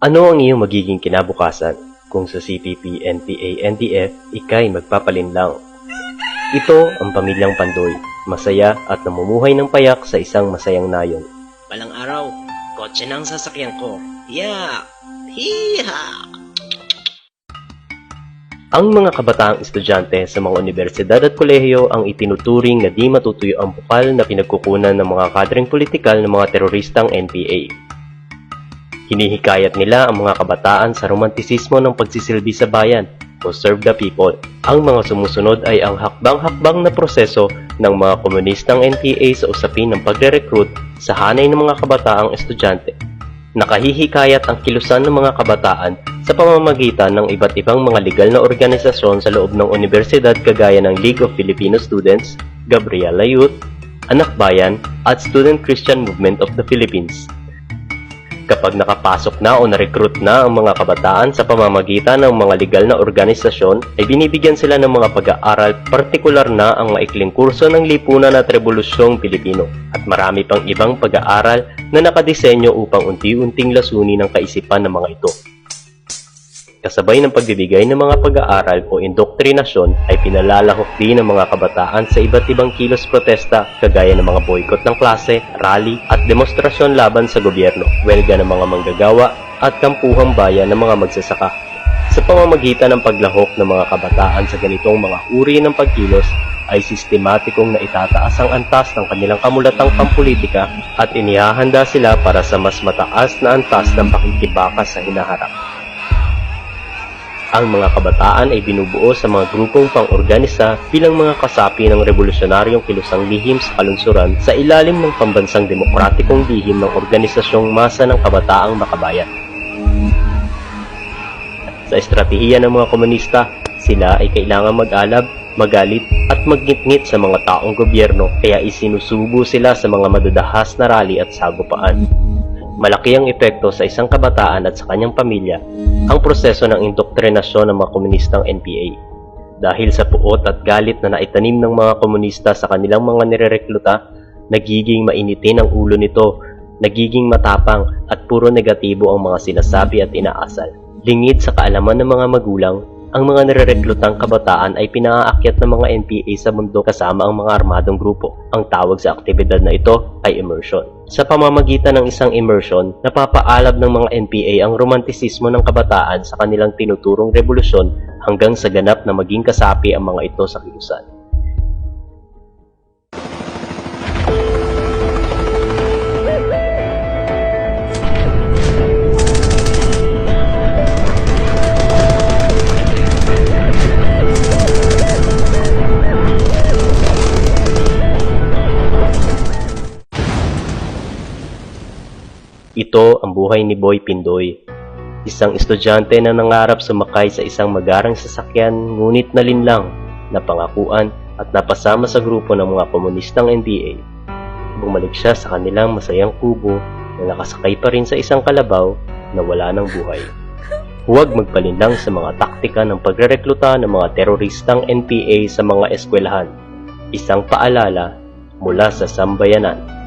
Ano ang iyong magiging kinabukasan kung sa CPP, NPA, NDF ika'y magpapalinlang? Ito ang pamilyang Pandoy, masaya at namumuhay ng payak sa isang masayang nayon. Balang araw, kotse na ang sasakyan ko. Yeah! Hiha! Ang mga kabataang estudyante sa mga universidad at kolehiyo ang itinuturing na di matutuyo ang bukal na pinagkukunan ng mga kadreng politikal ng mga teroristang NPA. Hinihikayat nila ang mga kabataan sa romantisismo ng pagsisilbi sa bayan, to serve the people. Ang mga sumusunod ay ang hakbang-hakbang na proseso ng mga komunistang NPA sa usapin ng pagre-recruit sa hanay ng mga kabataang estudyante. Nakahihikayat ang kilusan ng mga kabataan sa pamamagitan ng iba't ibang mga legal na organisasyon sa loob ng universidad kagaya ng League of Filipino Students, Gabriela Youth, Anak Bayan, at Student Christian Movement of the Philippines. Kapag nakapasok na o na-recruit na ang mga kabataan sa pamamagitan ng mga legal na organisasyon, ay binibigyan sila ng mga pag-aaral, partikular na ang maikling kurso ng lipunan at revolusyong Pilipino, at marami pang ibang pag-aaral na nakadisenyo upang unti-unting lasunin ang kaisipan ng mga ito. Kasabay ng pagbibigay ng mga pag-aaral o indoktrinasyon ay pinalalahok din ng mga kabataan sa iba't ibang kilos protesta kagaya ng mga boykot ng klase, rally at demonstrasyon laban sa gobyerno, welga ng mga manggagawa at kampuhang bayan ng mga magsasaka. Sa pamamagitan ng paglahok ng mga kabataan sa ganitong mga uri ng pagkilos ay sistematikong naitataas ang antas ng kanilang kamulatang pampolitika at inihahanda sila para sa mas mataas na antas ng pakikibaka sa hinaharap. Ang mga kabataan ay binubuo sa mga grupong pang-organisa bilang mga kasapi ng revolusyonaryong kilusang lihim sa kalunsuran sa ilalim ng pambansang demokratikong lihim ng Organisasyong Masa ng Kabataang Makabayan. Sa estratehiya ng mga komunista, sila ay kailangang mag-alab, magalit at magngit-ngit sa mga taong gobyerno kaya isinusubo sila sa mga madadahas na rally at sagupaan. Malaki ang epekto sa isang kabataan at sa kanyang pamilya ang proseso ng indoktrinasyon ng mga komunistang NPA. Dahil sa puot at galit na naitanim ng mga komunista sa kanilang mga nirerekluta, nagiging mainitin ang ulo nito, nagiging matapang at puro negatibo ang mga sinasabi at inaasal. Lingid sa kaalaman ng mga magulang, ang mga nirereklutang kabataan ay pinaakyat ng mga NPA sa mundo kasama ang mga armadong grupo. Ang tawag sa aktibidad na ito ay immersion. Sa pamamagitan ng isang immersion, napapaalab ng mga NPA ang romantisismo ng kabataan sa kanilang tinuturong revolusyon hanggang sa ganap na maging kasapi ang mga ito sa kilusan. Ito ang buhay ni Boy Pindoy, isang estudyante na nangarap sumakay sa isang magarang sasakyan ngunit nalinlang, napangakuan at napasama sa grupo ng mga komunistang NPA. Bumalik siya sa kanilang masayang kubo na nakasakay pa rin sa isang kalabaw na wala ng buhay. Huwag magpalinlang sa mga taktika ng pagrerekluta ng mga teroristang NPA sa mga eskwelahan. Isang paalala mula sa sambayanan.